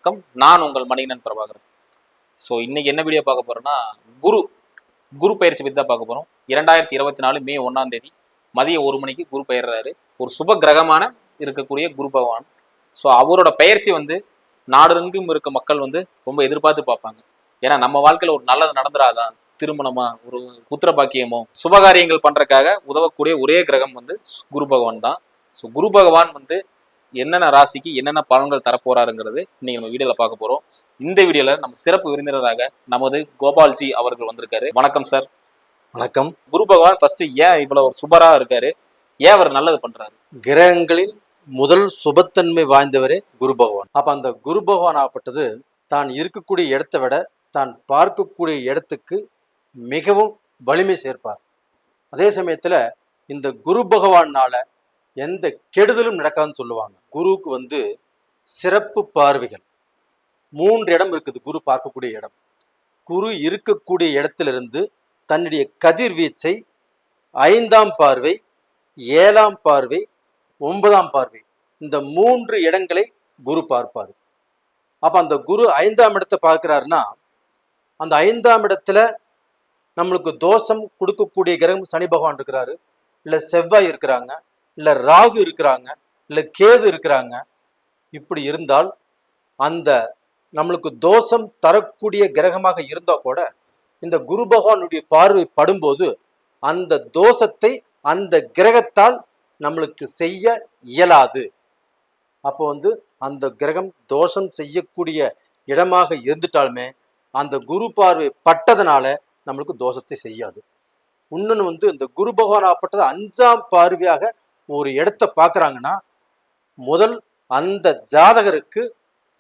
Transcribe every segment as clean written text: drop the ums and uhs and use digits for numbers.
வணக்கம், நான் உங்கள் மணிகண்டன் பிரபாகரன். ஸோ இன்னைக்கு என்ன வீடியோ பார்க்க போறோம்னா, குரு பயிற்சி பற்றி தான் பார்க்க போறோம். 2024 மே 1ஆம் தேதி மதியம் 1 மணிக்கு குரு பெயர்றாரு. ஒரு சுப கிரகமான இருக்கக்கூடிய குரு பகவான். ஸோ அவரோட பயிற்சி நாடெங்கும் இருக்க மக்கள் ரொம்ப எதிர்பார்த்து பார்ப்பாங்க. ஏன்னா நம்ம வாழ்க்கையில் ஒரு நல்லது நடந்துராதா, திருமணமா, ஒரு புத்திர பாக்கியமோ, சுபகாரியங்கள் பண்றதுக்காக உதவக்கூடிய ஒரே கிரகம் குரு பகவான் தான். ஸோ குரு பகவான் என்னென்ன ராசிக்கு என்னென்ன பலன்கள் தரப்போறாருங்கிறது இன்னைக்கு நம்ம வீடியோல பார்க்க போறோம். இந்த வீடியோல நம்ம சிறப்பு விருந்தினராக நமது கோபால்ஜி அவர்கள் வந்திருக்காரு. வணக்கம் சார். வணக்கம். குரு பகவான் ஃபர்ஸ்ட் ஏன் இவ்வளவு ஒரு சுபரா இருக்காரு, ஏன் அவர் நல்லது பண்றாரு? கிரகங்களின் முதல் சுபத்தன்மை வாய்ந்தவரே குரு பகவான். அப்ப அந்த குரு பகவான் ஆகப்பட்டது தான் இருக்கக்கூடிய இடத்தை விட தான் பார்க்கக்கூடிய இடத்துக்கு மிகவும் வலிமை சேர்ப்பார். அதே சமயத்துல இந்த குரு பகவானால எந்த கெடுதலும் நடக்காதுன்னு சொல்லுவாங்க. குருவுக்கு சிறப்பு பார்வைகள் 3 இடம் இருக்குது. குரு பார்க்கக்கூடிய இடம், குரு இருக்கக்கூடிய இடத்திலிருந்து தன்னுடைய கதிர்வீச்சை 5ஆம் பார்வை, 7ஆம் பார்வை, 9ஆம் பார்வை, இந்த 3 இடங்களை குரு பார்ப்பார். அப்ப அந்த குரு 5ஆம் இடத்தை பார்க்கிறாருன்னா, அந்த 5ஆம் இடத்துல நம்மளுக்கு தோஷம் கொடுக்கக்கூடிய கிரகம் சனி பகவான் இருக்கிறாரு, இல்ல செவ்வாய் இருக்கிறாங்க, இல்ல ராகு இருக்கிறாங்க, இல்ல கேது இருக்கிறாங்க. இப்படி இருந்தால் அந்த நம்மளுக்கு தோஷம் தரக்கூடிய கிரகமாக இருந்தா கூட இந்த குரு பகவானுடைய பார்வை படும்போது அந்த தோஷத்தை அந்த கிரகத்தால் நம்மளுக்கு செய்ய இயலாது. அப்போ அந்த கிரகம் தோஷம் செய்யக்கூடிய இடமாக இருந்துட்டாலுமே அந்த குரு பார்வை பட்டதனால நம்மளுக்கு தோஷத்தை செய்யாது. இன்னொன்று இந்த குரு பகவான் ஆகப்பட்டது 5ஆம் பார்வையாக ஒரு இடத்தை பார்க்குறாங்கன்னா, முதல் அந்த ஜாதகருக்கு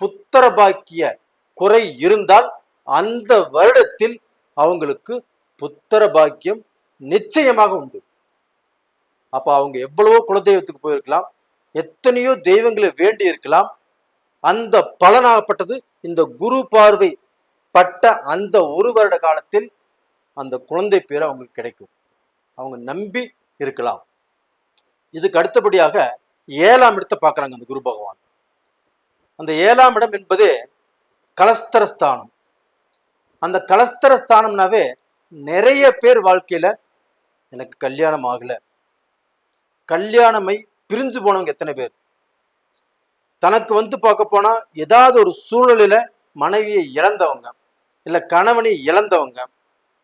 புத்திர பாக்கிய குறை இருந்தால் அந்த வருடத்தில் அவங்களுக்கு புத்திர பாக்கியம் நிச்சயமாக உண்டு. அப்ப அவங்க எவ்வளவோ குலதெய்வத்துக்கு போயிருக்கலாம், எத்தனையோ தெய்வங்களை வேண்டி இருக்கலாம். அந்த பலனாகப்பட்டது இந்த குரு பார்வை பட்ட அந்த ஒரு வருட காலத்தில் அந்த குழந்தை பேர் அவங்களுக்கு கிடைக்கும். அவங்க நம்பி இருக்கலாம். இதுக்கு அடுத்தபடியாக 7ஆம் இடத்தை பார்க்குறாங்க அந்த குரு பகவான். அந்த 7ஆம் இடம் என்பது கலஸ்தரஸ்தானம். அந்த கலஸ்தரஸ்தானம்னாவே நிறைய பேர் வாழ்க்கையில எனக்கு கல்யாணம் ஆகல, கல்யாணமை பிரிஞ்சு போனவங்க எத்தனை பேர், தனக்கு பார்க்க போனா ஏதாவது ஒரு சூழ்நிலையில மனைவியை இழந்தவங்க, இல்ல கணவனை இழந்தவங்க,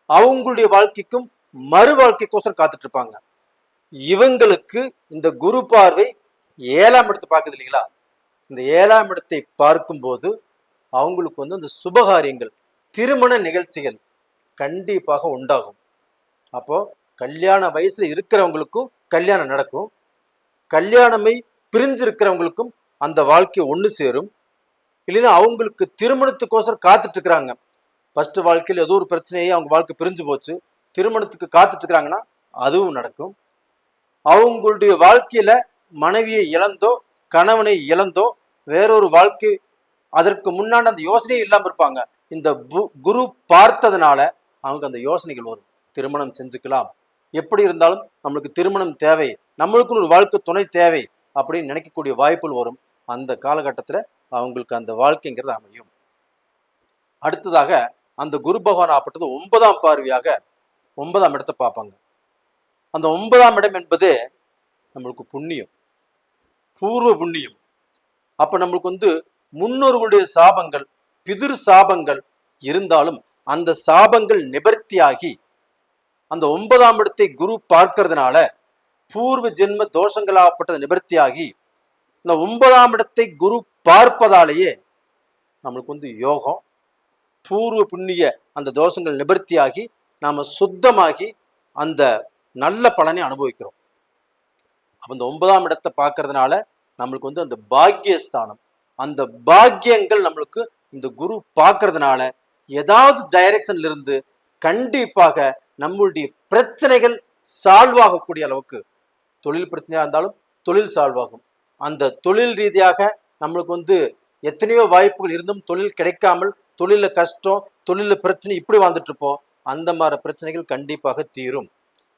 அவங்களுடைய வாழ்க்கைக்கும் மறு வாழ்க்கைக்கோசரம் காத்துட்டு இருப்பாங்க. இவங்களுக்கு இந்த குரு பார்வை 7ஆம் இடத்தை பார்க்குது இல்லைங்களா? இந்த 7ஆம் இடத்தை பார்க்கும்போது அவங்களுக்கு அந்த சுபகாரியங்கள், திருமண நிகழ்ச்சிகள் கண்டிப்பாக உண்டாகும். அப்போ கல்யாண வயசுல இருக்கிறவங்களுக்கும் கல்யாணம் நடக்கும், கல்யாணமை பிரிஞ்சிருக்கிறவங்களுக்கும் அந்த வாழ்க்கை ஒன்று சேரும். இல்லைன்னா அவங்களுக்கு திருமணத்துக்கோசரம் காத்துட்டு இருக்கிறாங்க, ஃபர்ஸ்ட் வாழ்க்கையில் ஏதோ ஒரு பிரச்சனையே அவங்க வாழ்க்கை பிரிஞ்சு போச்சு, திருமணத்துக்கு காத்துட்டு இருக்கிறாங்கன்னா அதுவும் நடக்கும். அவங்களுடைய வாழ்க்கையில மனைவியை இழந்தோ கணவனை இழந்தோ வேறொரு வாழ்க்கை அதற்கு முன்னாடி அந்த யோசனையே இல்லாமல் இருப்பாங்க. இந்த குரு பார்த்ததுனால அவங்க அந்த யோசனைகள் வரும். திருமணம் செஞ்சுக்கலாம், எப்படி இருந்தாலும் நம்மளுக்கு திருமணம் தேவை, நம்மளுக்குன்னு ஒரு வாழ்க்கை துணை தேவை அப்படின்னு நினைக்கக்கூடிய வாய்ப்புகள் வரும். அந்த காலகட்டத்தில் அவங்களுக்கு அந்த வாழ்க்கைங்கிறது அமையும். அடுத்ததாக அந்த குரு பகவான் ஆப்பட்டது 9ஆம் பார்வையாக 9ஆம் இடத்தை பார்ப்பாங்க. அந்த 9ஆம் இடம் என்பது நம்மளுக்கு புண்ணியம், பூர்வ புண்ணியம். அப்ப நம்மளுக்கு முன்னோர்களுடைய சாபங்கள், பிதிர் சாபங்கள் இருந்தாலும் அந்த சாபங்கள் நிவர்த்தியாகி அந்த 9ஆம் இடத்தை குரு பார்க்கறதுனால பூர்வ ஜென்ம தோஷங்களாகப்பட்டது நிவர்த்தியாகி இந்த 9ஆம் இடத்தை குரு பார்ப்பதாலேயே நம்மளுக்கு யோகம், பூர்வ புண்ணிய அந்த தோஷங்கள் நிவர்த்தியாகி நாம சுத்தமாகி அந்த நல்ல பலனை அனுபவிக்கிறோம். அப்ப இந்த 9ஆம் இடத்தை பார்க்கறதுனால நம்மளுக்கு அந்த பாக்கியஸ்தானம், அந்த பாக்கியங்கள் நம்மளுக்கு இந்த குரு பார்க்கறதுனால ஏதாவது டைரக்ஷன்ல இருந்து கண்டிப்பாக நம்மளுடைய பிரச்சனைகள் சால்வ் ஆகக்கூடிய அளவுக்கு, தொழில் பிரச்சனையா இருந்தாலும் தொழில் சால்வ் ஆகும். அந்த தொழில் ரீதியாக நம்மளுக்கு எத்தனையோ வாய்ப்புகள் இருந்தும் தொழில் கிடைக்காமல், தொழில கஷ்டம், தொழில பிரச்சனை இப்படி வாழ்ந்துட்டு இருப்போம். அந்த மாதிரி பிரச்சனைகள் கண்டிப்பாக தீரும்.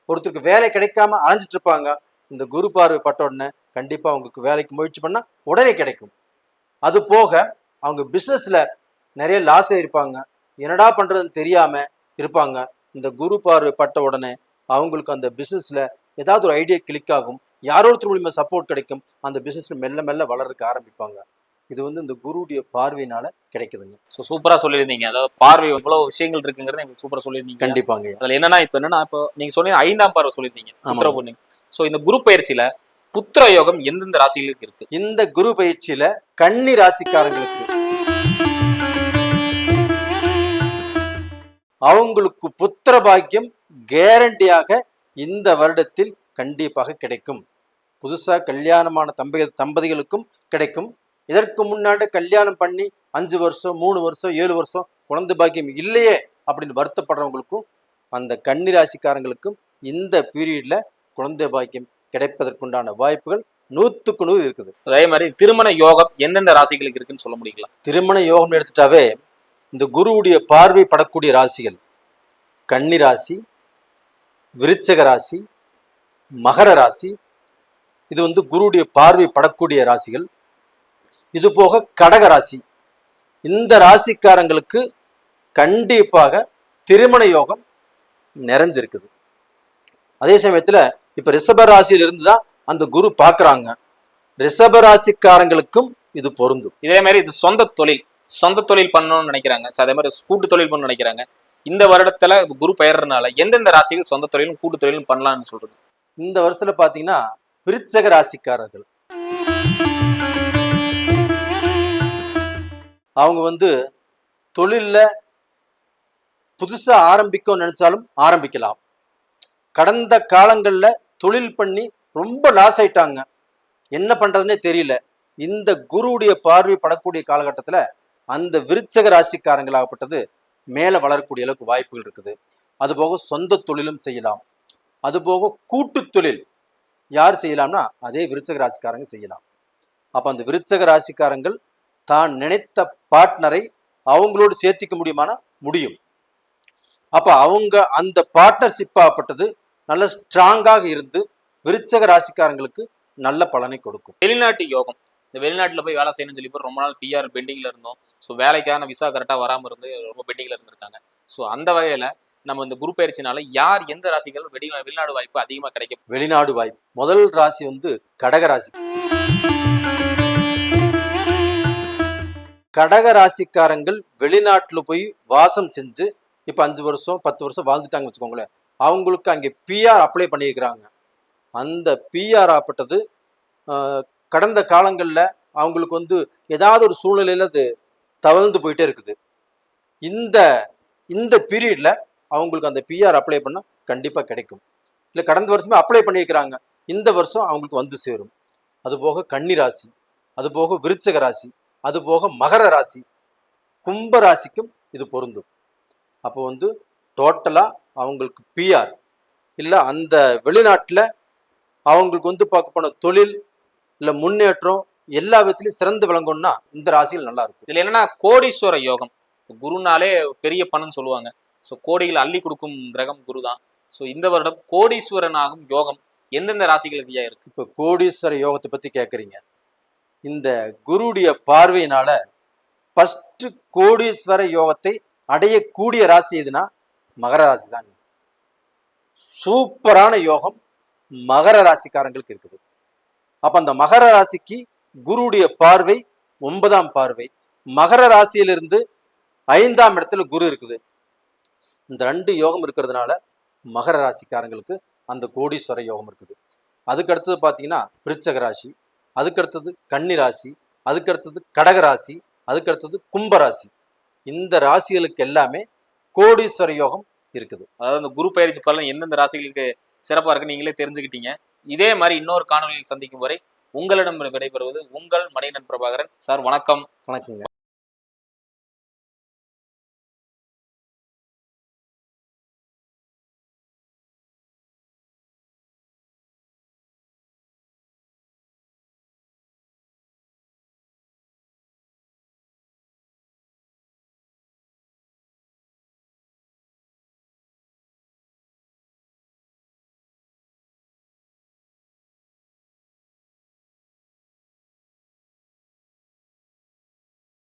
ஒருத்தருக்கு வேலை கிடைக்காம அலைஞ்சிட்டு இருப்பாங்க, இந்த குரு பார்வை பட்ட உடனே கண்டிப்பா அவங்களுக்கு வேலைக்கு முயற்சி பண்ணா உடனே கிடைக்கும். அது போக அவங்க பிஸ்னஸில் நிறைய லாஸ் இருப்பாங்க, என்னடா பண்ணுறதுன்னு தெரியாமல் இருப்பாங்க. இந்த குரு பார்வை பட்ட உடனே அவங்களுக்கு அந்த பிஸ்னஸில் ஏதாவது ஒரு ஐடியா கிளிக் ஆகும், யாரோ ஒருத்தர் மூலியமாக சப்போர்ட் கிடைக்கும், அந்த பிஸ்னஸில் மெல்ல மெல்ல வளர்றதுக்கு ஆரம்பிப்பாங்க. இது வந்து இந்த குருவுடைய பார்வையினால கிடைக்குதுங்க. ஸோ சூப்பராக சொல்லியிருந்தீங்க. அதாவது பார்வை எவ்வளோ விஷயங்கள் இருக்குங்கிறத எனக்கு சூப்பராக சொல்லியிருந்தீங்க. கண்டிப்பாங்க. அதில் என்னன்னா இப்போ நீங்கள் சொன்னீங்க 5ஆம் பார்வை சொல்லியிருந்தீங்க புத்திர பொண்ணு. ஸோ இந்த குரு பயிற்சியில் புத்திர யோகம் எந்தெந்த ராசிகளுக்கு இருக்கு? இந்த குரு பயிற்சியில கன்னி ராசிக்காரங்களுக்கு அவங்களுக்கு புத்திர பாக்கியம் கேரண்டியாக இந்த வருடத்தில் கண்டிப்பாக கிடைக்கும். புதுசா கல்யாணமான தம்பதிகளுக்கும் கிடைக்கும். இதற்கு முன்னாடி கல்யாணம் பண்ணி 5 வருஷம் 3 வருஷம் 7 வருஷம் குழந்தை பாக்கியம் இல்லையே அப்படின்னு வருத்தப்படுறவங்களுக்கும் அந்த கன்னி ராசிக்காரங்களுக்கும் இந்த பீரியட்ல குழந்தை பாக்கியம் கிடைப்பதற்குண்டான வாய்ப்புகள் 100க்கு 100 இருக்குது. அதே மாதிரி திருமண யோகம் எந்தெந்த ராசிகளுக்கு இருக்குன்னு சொல்ல முடியுங்களா? திருமண யோகம் எடுத்துட்டாவே இந்த குருவுடைய பார்வை படக்கூடிய ராசிகள் கன்னி ராசி, விருச்சக ராசி, மகர ராசி. இது வந்து குருவுடைய பார்வை படக்கூடிய ராசிகள். இது போக கடக ராசி. இந்த ராசிக்காரங்களுக்கு கண்டிப்பாக திருமண யோகம் நிறைஞ்சிருக்குது. அதே சமயத்துல இப்ப ரிஷப ராசியில இருந்துதான் அந்த குரு பாக்குறாங்க. ரிஷப ராசிக்காரங்களுக்கும் இது பொருந்தும். இதே மாதிரி இது சொந்த தொழில் பண்ணணும்னு நினைக்கிறாங்க, அதே மாதிரி கூட்டு தொழில் பண்ணணும்னு நினைக்கிறாங்க. இந்த வருடத்துல குரு பெயர்றதுனால எந்தெந்த ராசிகள் சொந்த தொழிலும் கூட்டு தொழிலும் பண்ணலாம்னு சொல்றது? இந்த வருஷத்துல பாத்தீங்கன்னா விருச்சக ராசிக்காரர்கள் அவங்க வந்து தொழில்ல புதுசா ஆரம்பிக்க நினைச்சாலும் ஆரம்பிக்கலாம். கடந்த காலங்கள்ல தொழில் பண்ணி ரொம்ப லாஸ் ஆயிட்டாங்க, என்ன பண்றதுன்னே தெரியல. இந்த குருவுடைய பார்வை படக்கூடிய காலகட்டத்துல அந்த விருச்சக ராசிக்காரங்களாகப்பட்டது மேல வளரக்கூடிய அளவுக்கு வாய்ப்புகள் இருக்குது. அதுபோக சொந்த தொழிலும் செய்யலாம். அதுபோக கூட்டு தொழில் யார் செய்யலாம்னா அதே விருச்சக ராசிக்காரங்க செய்யலாம். அப்ப அந்த விருச்சக ராசிக்காரங்கள் தான் நினைத்த பார்ட்னரை அவங்களோடு சேர்த்திக்க முடியுமானா முடியும். அப்ப அவங்க அந்த பார்ட்னர்ஷிப் ஆகப்பட்டது நல்ல ஸ்ட்ராங்காக இருந்து விருச்சக ராசிக்காரங்களுக்கு நல்ல பலனை கொடுக்கும். வெளிநாட்டு யோகம், இந்த வெளிநாட்டுல போய் வேலை செய்யணும்னு சொல்லி ரொம்ப நாள் PR பெண்டிங்ல இருந்தோம். ஸோ வேலைக்கான விசா கரெக்டா வராம இருந்து ரொம்ப பெண்டிங்ல இருந்திருக்காங்க. ஸோ அந்த வகையில நம்ம இந்த குரு பயிற்சினால யார் எந்த ராசிகள் வெளிநாடு வாய்ப்பு அதிகமா கிடைக்கும்? வெளிநாடு வாய்ப்பு முதல் ராசி வந்து கடக ராசி. கடக ராசிக்காரங்கள் வெளிநாட்டுல போய் வாசம் செஞ்சு இப்ப 5 வருஷம் 10 வருஷம் வாழ்ந்துட்டாங்க வச்சுக்கோங்களேன். அவங்களுக்கு அங்கே PR அப்ளை பண்ணியிருக்கிறாங்க. அந்த PR ஆப்பட்டது கடந்த காலங்களில் அவங்களுக்கு வந்து ஏதாவது ஒரு சூழ்நிலையில் அது தவழ்ந்து போயிட்டே இருக்குது. இந்த பீரியட்ல அவங்களுக்கு அந்த PR அப்ளை பண்ணால் கண்டிப்பாக கிடைக்கும். இல்லை கடந்த வருஷமே அப்ளை பண்ணியிருக்கிறாங்க, இந்த வருஷம் அவங்களுக்கு வந்து சேரும். அதுபோக கன்னி ராசி, அதுபோக விருச்சக ராசி, அதுபோக மகர ராசி, கும்ப ராசிக்கும் இது பொருந்தும். அப்போ வந்து டோட்டலாக அவங்களுக்கு PR இல்லை அந்த வெளிநாட்டில் அவங்களுக்கு வந்து பார்க்க போன தொழில் இல்லை முன்னேற்றம் எல்லா விதத்திலையும் சிறந்து விளங்கணும்னா இந்த ராசிகள் நல்லா இருக்கும். இதில் என்னன்னா கோடீஸ்வர யோகம், குருனாலே பெரிய பணம்னு சொல்லுவாங்க. ஸோ கோடிகள் அள்ளி கொடுக்கும் கிரகம் குரு தான். ஸோ இந்த வருடம் கோடீஸ்வரன் ஆகும் யோகம் எந்தெந்த ராசிகளுக்கு இருக்கு? இப்போ கோடீஸ்வர யோகத்தை பற்றி கேட்குறீங்க. இந்த குருடைய பார்வையினால ஃபர்ஸ்ட் கோடீஸ்வர யோகத்தை அடையக்கூடிய ராசி எதுனா மகர ராசி தான். சூப்பரான யோகம் மகர ராசிக்காரங்களுக்கு இருக்குது. அப்ப அந்த மகர ராசிக்கு குருடைய பார்வை 9ஆம் பார்வை. மகர ராசியிலிருந்து 5ஆம் இடத்துல குரு இருக்குது. இந்த 2 யோகம் இருக்கிறதுனால மகர ராசிக்காரங்களுக்கு அந்த கோடீஸ்வர யோகம் இருக்குது. அதுக்கு அடுத்தது பார்த்தீங்கன்னா விருச்சக ராசி, அதுக்கு அடுத்தது கன்னி ராசி, அதுக்கு அடுத்தது கடக ராசி, அதுக்கு அடுத்தது கும்பராசி. இந்த ராசிகளுக்கு எல்லாமே கோடீஸ்வர யோகம் இருக்குது. அதாவது இந்த குரு பயிற்சி பலன் எந்தெந்த ராசிகளுக்கு சிறப்பா இருக்கு நீங்களே தெரிஞ்சுக்கிட்டீங்க. இதே மாதிரி இன்னொரு காணொலியில் சந்திக்கும் வரை உங்களிடம் விடைபெறுவது உங்கள் மணிகண்டன் பிரபாகரன். சார் வணக்கம். வணக்கங்க.